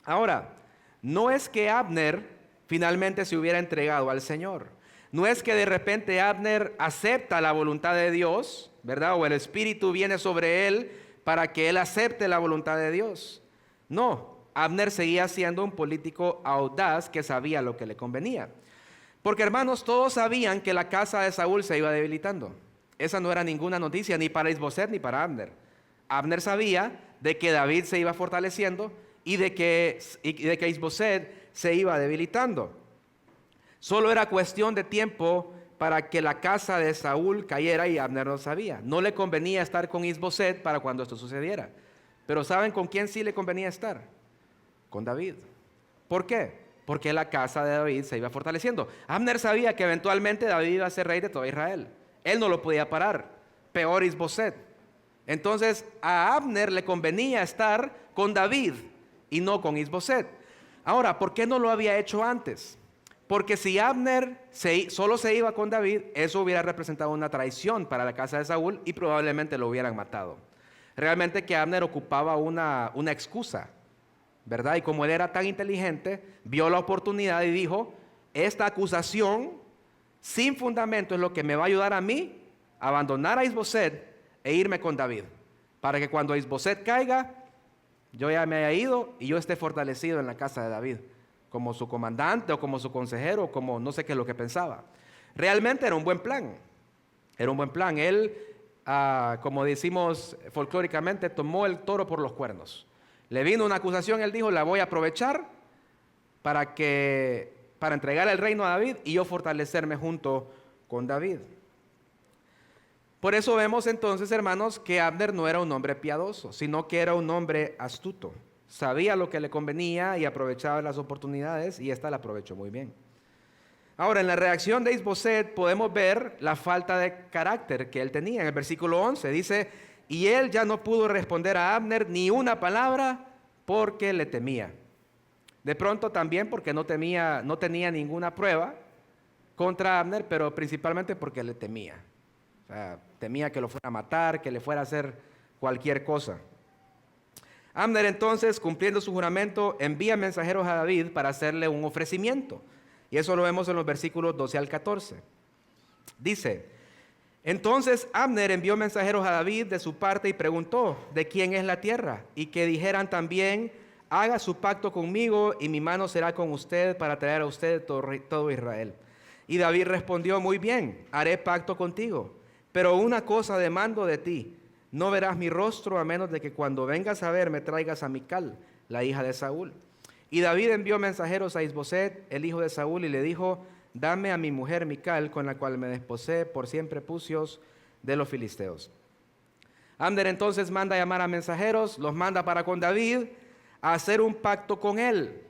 Ahora, no es que Abner finalmente se hubiera entregado al Señor. No es que de repente Abner acepta la voluntad de Dios, ¿verdad? O el Espíritu viene sobre él para que él acepte la voluntad de Dios. No, Abner seguía siendo un político audaz que sabía lo que le convenía. Porque, hermanos, todos sabían que la casa de Saúl se iba debilitando. Esa no era ninguna noticia ni para Isboset ni para Abner. Abner sabía de que David se iba fortaleciendo y de que Isboset se iba debilitando. Solo era cuestión de tiempo para que la casa de Saúl cayera, y Abner lo sabía. No le convenía estar con Isboset para cuando esto sucediera. Pero ¿saben con quién sí le convenía estar? Con David. ¿Por qué? Porque la casa de David se iba fortaleciendo. Abner sabía que eventualmente David iba a ser rey de todo Israel. Él no lo podía parar. Peor Isboset. Entonces a Abner le convenía estar con David y no con Isboset. Ahora, ¿por qué no lo había hecho antes? Porque si Abner solo se iba con David, eso hubiera representado una traición para la casa de Saúl y probablemente lo hubieran matado. Realmente que Abner ocupaba una excusa, ¿verdad? Y como él era tan inteligente, vio la oportunidad y dijo: esta acusación sin fundamento es lo que me va a ayudar a mí a abandonar a Isboset e irme con David, para que cuando Isboset caiga, yo ya me haya ido y yo esté fortalecido en la casa de David, como su comandante o como su consejero, como no sé qué es lo que pensaba. Realmente era un buen plan. Era un buen plan. Él, como decimos folclóricamente, tomó el toro por los cuernos. Le vino una acusación, él dijo: la voy a aprovechar para entregar el reino a David y yo fortalecerme junto con David. Por eso vemos entonces, hermanos, que Abner no era un hombre piadoso, sino que era un hombre astuto. Sabía lo que le convenía y aprovechaba las oportunidades, y esta la aprovechó muy bien. Ahora, en la reacción de Isboset podemos ver la falta de carácter que él tenía. En el versículo 11 dice: y él ya no pudo responder a Abner ni una palabra porque le temía. De pronto también porque no tenía ninguna prueba contra Abner, pero principalmente porque le temía. O sea, temía que lo fuera a matar, que le fuera a hacer cualquier cosa. Abner entonces, cumpliendo su juramento, envía mensajeros a David para hacerle un ofrecimiento. Y eso lo vemos en los versículos 12 al 14. Dice: entonces Abner envió mensajeros a David de su parte y preguntó: ¿de quién es la tierra? Y que dijeran también: haga su pacto conmigo y mi mano será con usted para traer a usted todo Israel. Y David respondió: muy bien, haré pacto contigo, pero una cosa demando de ti: no verás mi rostro a menos de que cuando vengas a ver me traigas a Mical, la hija de Saúl. Y David envió mensajeros a Isboset, el hijo de Saúl, y le dijo: dame a mi mujer Mical, con la cual me desposé por 100 prepucios de los filisteos. Abner entonces manda a llamar a mensajeros, los manda para con David a hacer un pacto con él.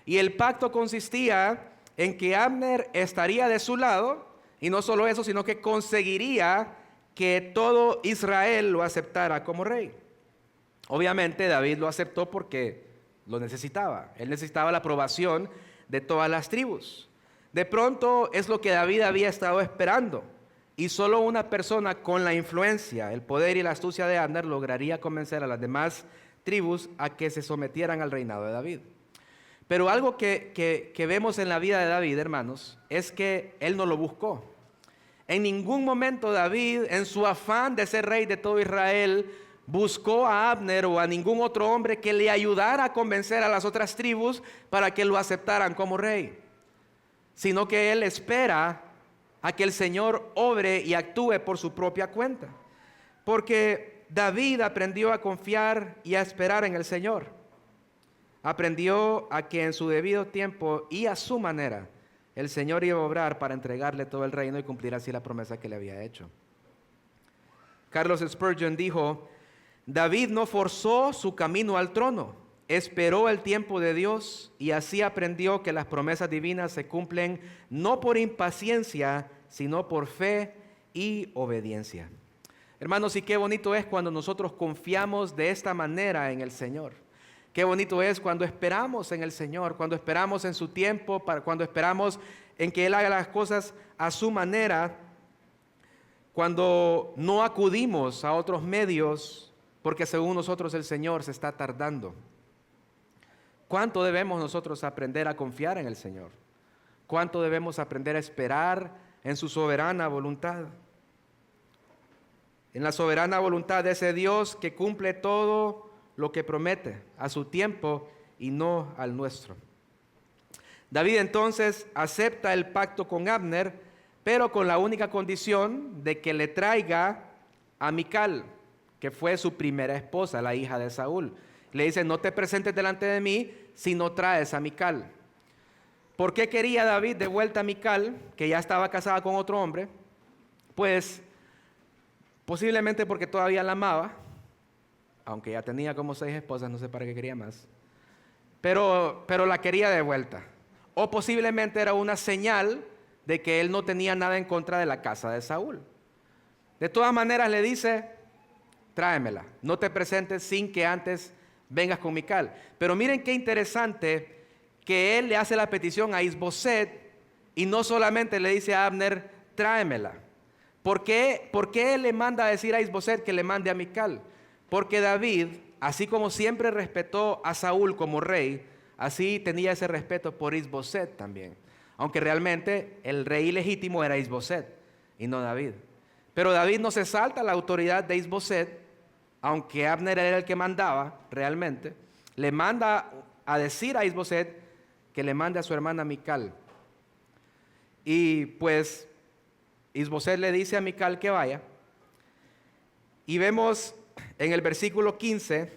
Y el pacto consistía en que Abner estaría de su lado, y no solo eso, sino que conseguiría que todo Israel lo aceptara como rey. Obviamente David lo aceptó porque lo necesitaba. Él necesitaba la aprobación de todas las tribus. De pronto es lo que David había estado esperando, y solo una persona con la influencia, el poder y la astucia de Abner lograría convencer a las demás tribus a que se sometieran al reinado de David. Pero algo que vemos en la vida de David, hermanos, es que él no lo buscó. En ningún momento David, en su afán de ser rey de todo Israel, buscó a Abner o a ningún otro hombre que le ayudara a convencer a las otras tribus para que lo aceptaran como rey, sino que él espera a que el Señor obre y actúe por su propia cuenta. Porque David aprendió a confiar y a esperar en el Señor. Aprendió a que en su debido tiempo y a su manera el Señor iba a obrar para entregarle todo el reino y cumplir así la promesa que le había hecho. Carlos Spurgeon dijo: David no forzó su camino al trono, esperó el tiempo de Dios, y así aprendió que las promesas divinas se cumplen no por impaciencia, sino por fe y obediencia. Hermanos, y qué bonito es cuando nosotros confiamos de esta manera en el Señor. Qué bonito es cuando esperamos en el Señor, cuando esperamos en su tiempo, cuando esperamos en que Él haga las cosas a su manera, cuando no acudimos a otros medios, porque según nosotros el Señor se está tardando. ¿Cuánto debemos nosotros aprender a confiar en el Señor? ¿Cuánto debemos aprender a esperar en su soberana voluntad? En la soberana voluntad de ese Dios que cumple todo lo que promete a su tiempo y no al nuestro. David entonces acepta el pacto con Abner, pero con la única condición de que le traiga a Mical, que fue su primera esposa, la hija de Saúl. Le dice, no te presentes delante de mí si no traes a Mical. ¿Por qué quería David de vuelta a Mical, que ya estaba casada con otro hombre? Pues posiblemente porque todavía la amaba, aunque ya tenía como 6 esposas, no sé para qué quería más. Pero la quería de vuelta. O posiblemente era una señal de que él no tenía nada en contra de la casa de Saúl. De todas maneras le dice, tráemela, no te presentes sin que antes vengas con Mical. Pero miren qué interesante que él le hace la petición a Isboset y no solamente le dice a Abner, tráemela. ¿Por qué él le manda a decir a Isboset que le mande a Mical? Porque David, así como siempre respetó a Saúl como rey, así tenía ese respeto por Isboset también. Aunque realmente el rey legítimo era Isboset y no David. Pero David no se salta la autoridad de Isboset, aunque Abner era el que mandaba realmente. Le manda a decir a Isboset que le mande a su hermana Mical. Y pues Isboset le dice a Mical que vaya. Y vemos en el versículo 15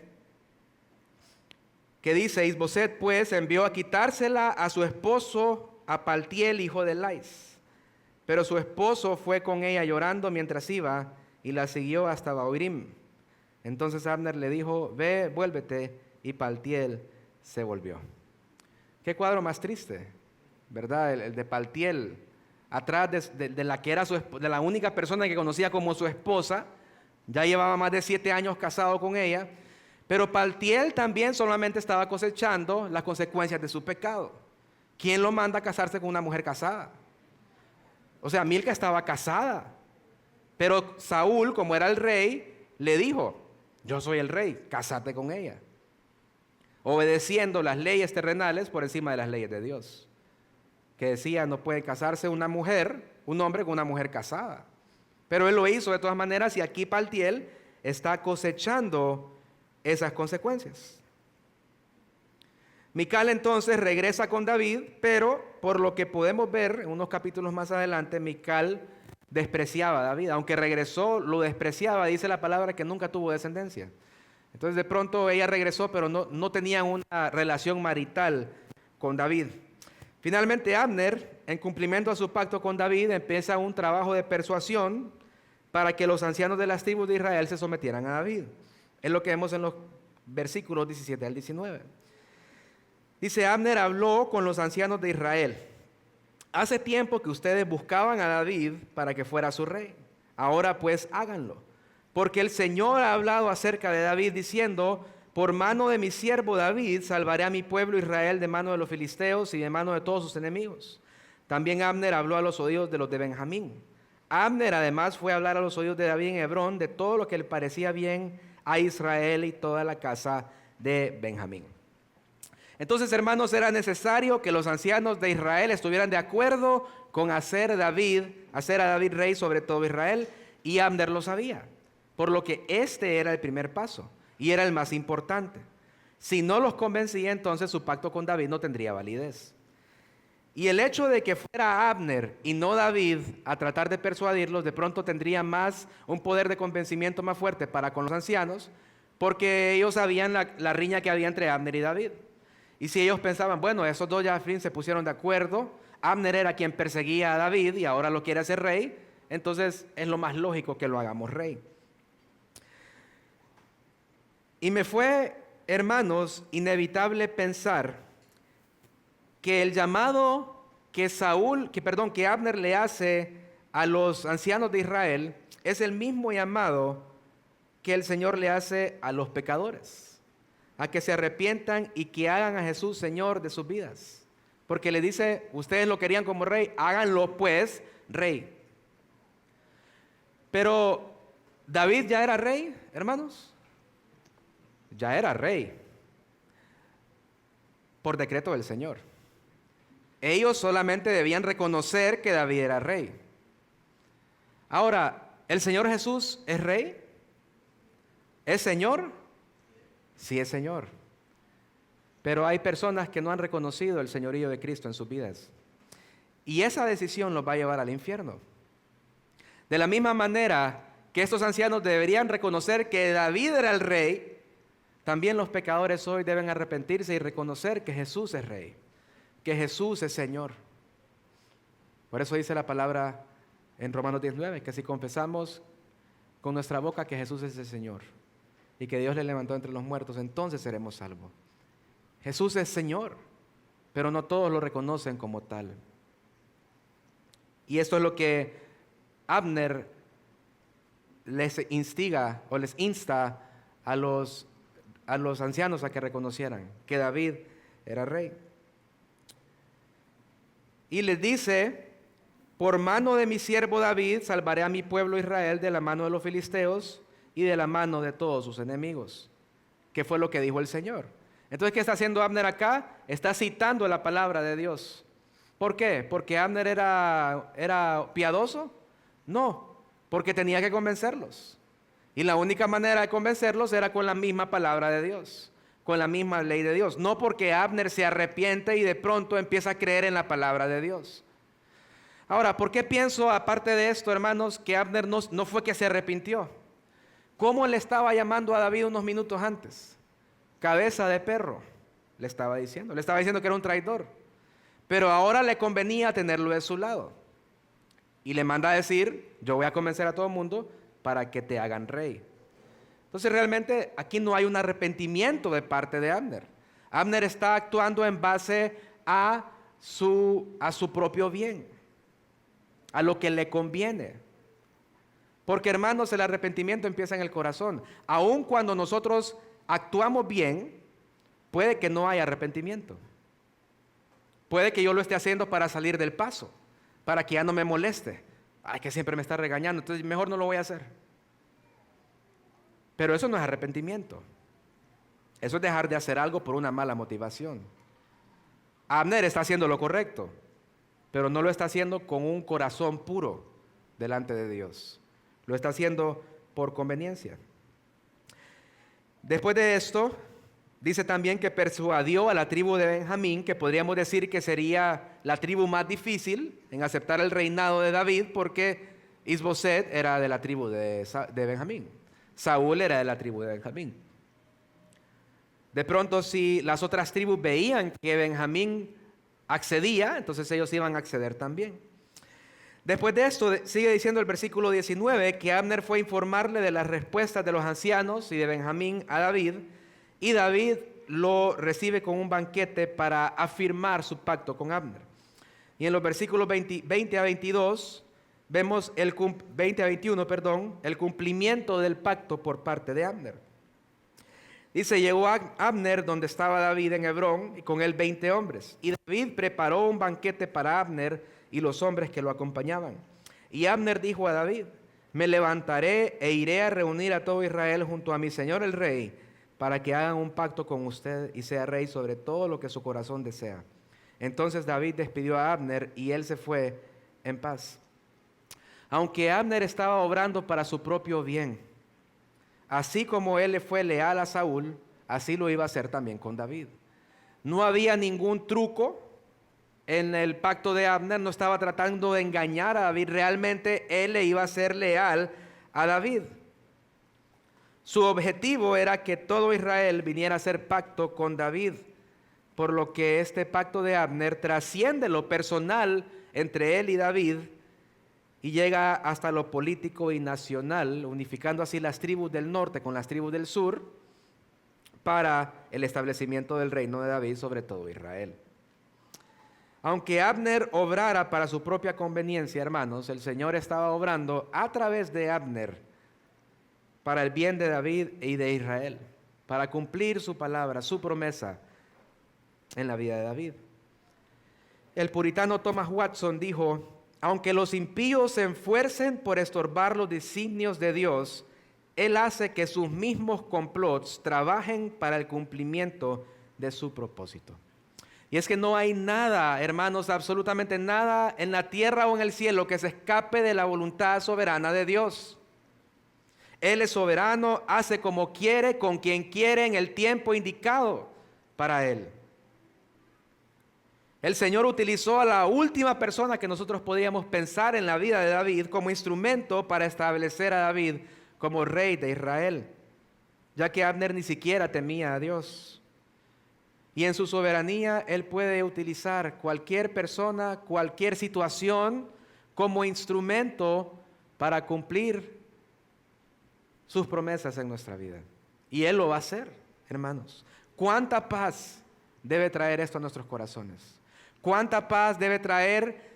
que dice, Isboset pues envió a quitársela a su esposo, a Paltiel, hijo de Lais. Pero su esposo fue con ella llorando mientras iba y la siguió hasta Bahurim. Entonces Abner le dijo, ve, vuélvete, y Paltiel se volvió. Qué cuadro más triste, ¿verdad? El de Paltiel, atrás de la que era de la única persona que conocía como su esposa. Ya llevaba más de 7 años casado con ella, pero Paltiel también solamente estaba cosechando las consecuencias de su pecado. ¿Quién lo manda a casarse con una mujer casada? O sea, Milca estaba casada, pero Saúl, como era el rey, le dijo, yo soy el rey, cásate con ella, obedeciendo las leyes terrenales por encima de las leyes de Dios, que decía no puede casarse un hombre con una mujer casada. Pero él lo hizo de todas maneras y aquí Paltiel está cosechando esas consecuencias. Mical entonces regresa con David, pero por lo que podemos ver en unos capítulos más adelante, Mical despreciaba a David. Aunque regresó, lo despreciaba, dice la palabra que nunca tuvo descendencia. Entonces de pronto ella regresó, pero no tenían una relación marital con David. Finalmente Abner, en cumplimiento a su pacto con David, empieza un trabajo de persuasión para que los ancianos de las tribus de Israel se sometieran a David. Es lo que vemos en los versículos 17 al 19. Dice, Abner habló con los ancianos de Israel. Hace tiempo que ustedes buscaban a David para que fuera su rey. Ahora pues háganlo. Porque el Señor ha hablado acerca de David diciendo, por mano de mi siervo David salvaré a mi pueblo Israel de mano de los filisteos y de mano de todos sus enemigos. También Abner habló a los oídos de los de Benjamín. Abner además fue a hablar a los oídos de David en Hebrón de todo lo que le parecía bien a Israel y toda la casa de Benjamín. Entonces, hermanos, era necesario que los ancianos de Israel estuvieran de acuerdo con hacer a David rey sobre todo Israel, y Abner lo sabía, por lo que este era el primer paso y era el más importante. Si no los convencía, entonces su pacto con David no tendría validez. Y el hecho de que fuera Abner y no David a tratar de persuadirlos, de pronto tendría más un poder de convencimiento más fuerte para con los ancianos, porque ellos sabían la riña que había entre Abner y David. Y si ellos pensaban, bueno, esos dos ya al fin se pusieron de acuerdo, Abner era quien perseguía a David y ahora lo quiere hacer rey, entonces es lo más lógico que lo hagamos rey. Y me fue, hermanos, inevitable pensar que el llamado que Abner le hace a los ancianos de Israel es el mismo llamado que el Señor le hace a los pecadores, a que se arrepientan y que hagan a Jesús Señor de sus vidas. Porque le dice, ustedes lo querían como rey, háganlo pues rey. Pero David ya era rey, hermanos. Ya era rey por decreto del Señor. Ellos solamente debían reconocer que David era rey. Ahora, ¿el Señor Jesús es rey? ¿Es Señor? Sí es Señor. Pero hay personas que no han reconocido el señorío de Cristo en sus vidas. Y esa decisión los va a llevar al infierno. De la misma manera que estos ancianos deberían reconocer que David era el rey, también los pecadores hoy deben arrepentirse y reconocer que Jesús es rey, que Jesús es Señor. Por eso dice la palabra en Romanos 19, que si confesamos con nuestra boca que Jesús es el Señor y que Dios le levantó entre los muertos, entonces seremos salvos. Jesús es Señor, pero no todos lo reconocen como tal. Y esto es lo que Abner les instiga o les insta a los ancianos a que reconocieran que David era rey. Y les dice, por mano de mi siervo David salvaré a mi pueblo Israel de la mano de los filisteos y de la mano de todos sus enemigos, que fue lo que dijo el Señor. Entonces, ¿qué está haciendo Abner acá? Está citando la palabra de Dios. ¿Por qué? ¿Porque Abner era piadoso? No, porque tenía que convencerlos. Y la única manera de convencerlos era con la misma palabra de Dios, con la misma ley de Dios. No porque Abner se arrepiente y de pronto empieza a creer en la palabra de Dios. Ahora, ¿por qué pienso, aparte de esto, hermanos, que Abner no fue que se arrepintió? ¿Cómo le estaba llamando a David unos minutos antes? Cabeza de perro, le estaba diciendo. Le estaba diciendo que era un traidor. Pero ahora le convenía tenerlo de su lado. Y le manda a decir, yo voy a convencer a todo el mundo para que te hagan rey. Entonces realmente aquí no hay un arrepentimiento de parte de Abner. Abner está actuando en base a su propio bien, a lo que le conviene. Porque hermanos, el arrepentimiento empieza en el corazón. Aun cuando nosotros actuamos bien, puede que no haya arrepentimiento. Puede que yo lo esté haciendo para salir del paso, para que ya no me moleste. Ay, que siempre me está regañando, entonces mejor no lo voy a hacer. Pero eso no es arrepentimiento. Eso es dejar de hacer algo por una mala motivación. Abner está haciendo lo correcto, pero no lo está haciendo con un corazón puro delante de Dios. Lo está haciendo por conveniencia. Después de esto, dice también que persuadió a la tribu de Benjamín, que podríamos decir que sería la tribu más difícil en aceptar el reinado de David, porque Isboset era de la tribu de Benjamín. Saúl era de la tribu de Benjamín. De pronto, si las otras tribus veían que Benjamín accedía, entonces ellos iban a acceder también. Después de esto, sigue diciendo el versículo 19, que Abner fue a informarle de las respuestas de los ancianos y de Benjamín a David, y David lo recibe con un banquete para afirmar su pacto con Abner. Y en los versículos 20 a 22, vemos 20 a 21, el cumplimiento del pacto por parte de Abner. Dice, llegó Abner donde estaba David en Hebrón, y con él 20 hombres. Y David preparó un banquete para Abner y los hombres que lo acompañaban. Y Abner dijo a David, me levantaré e iré a reunir a todo Israel junto a mi señor el rey, para que hagan un pacto con usted y sea rey sobre todo lo que su corazón desea. Entonces David despidió a Abner y él se fue en paz. Aunque Abner estaba obrando para su propio bien, así como él le fue leal a Saúl, así lo iba a hacer también con David. No había ningún truco en el pacto de Abner, no estaba tratando de engañar a David, realmente él le iba a ser leal a David. Su objetivo era que todo Israel viniera a hacer pacto con David, por lo que este pacto de Abner trasciende lo personal entre él y David y llega hasta lo político y nacional, unificando así las tribus del norte con las tribus del sur para el establecimiento del reino de David sobre todo Israel. Aunque Abner obrara para su propia conveniencia, hermanos, el Señor estaba obrando a través de Abner para el bien de David y de Israel, para cumplir su palabra, su promesa en la vida de David. El puritano Thomas Watson dijo: aunque los impíos se esfuercen por estorbar los designios de Dios, Él hace que sus mismos complots trabajen para el cumplimiento de su propósito. Y es que no hay nada, hermanos, absolutamente nada en la tierra o en el cielo que se escape de la voluntad soberana de Dios. Él es soberano, hace como quiere, con quien quiere, en el tiempo indicado para Él. El Señor utilizó a la última persona que nosotros podíamos pensar en la vida de David como instrumento para establecer a David como rey de Israel, ya que Abner ni siquiera temía a Dios. Y en su soberanía Él puede utilizar cualquier persona, cualquier situación como instrumento para cumplir sus promesas en nuestra vida. Y Él lo va a hacer, hermanos. ¿Cuánta paz debe traer esto a nuestros corazones? ¿Cuánta paz debe traer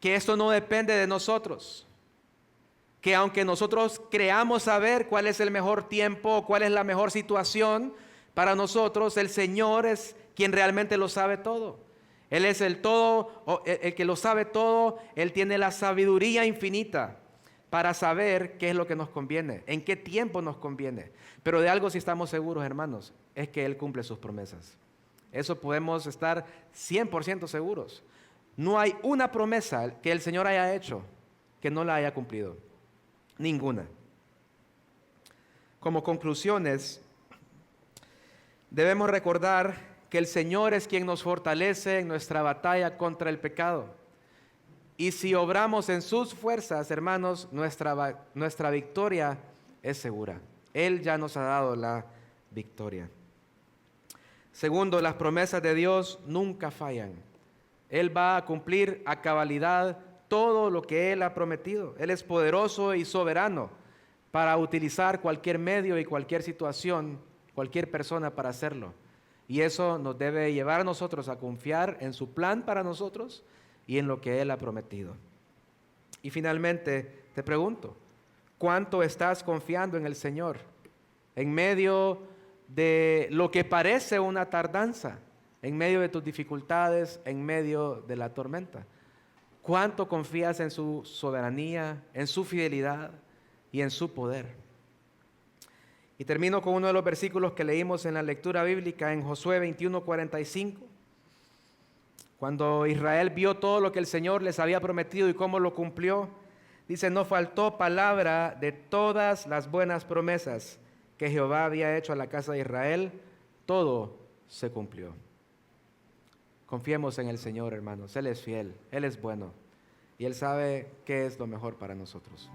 que esto no depende de nosotros? Que aunque nosotros creamos saber cuál es el mejor tiempo, cuál es la mejor situación para nosotros, el Señor es quien realmente lo sabe todo. Él es el todo, el que lo sabe todo. Él tiene la sabiduría infinita para saber qué es lo que nos conviene, en qué tiempo nos conviene. Pero de algo sí estamos seguros, hermanos, es que Él cumple sus promesas. Eso podemos estar 100% seguros. No hay una promesa que el Señor haya hecho que no la haya cumplido. Ninguna. Como conclusiones, debemos recordar que el Señor es quien nos fortalece en nuestra batalla contra el pecado. Y si obramos en sus fuerzas, hermanos, nuestra victoria es segura. Él ya nos ha dado la victoria. Segundo, las promesas de Dios nunca fallan. Él va a cumplir a cabalidad todo lo que Él ha prometido. Él es poderoso y soberano para utilizar cualquier medio y cualquier situación, cualquier persona para hacerlo. Y eso nos debe llevar a nosotros a confiar en su plan para nosotros y en lo que Él ha prometido. Y finalmente, te pregunto, ¿cuánto estás confiando en el Señor en medio de lo que parece una tardanza, en medio de tus dificultades, en medio de la tormenta? ¿Cuánto confías en su soberanía, en su fidelidad y en su poder? Y termino con uno de los versículos que leímos en la lectura bíblica en Josué 21:45. Cuando Israel vio todo lo que el Señor les había prometido y cómo lo cumplió, dice: no faltó palabra de todas las buenas promesas que Jehová había hecho a la casa de Israel, todo se cumplió. Confiemos en el Señor, hermanos. Él es fiel, Él es bueno y Él sabe qué es lo mejor para nosotros.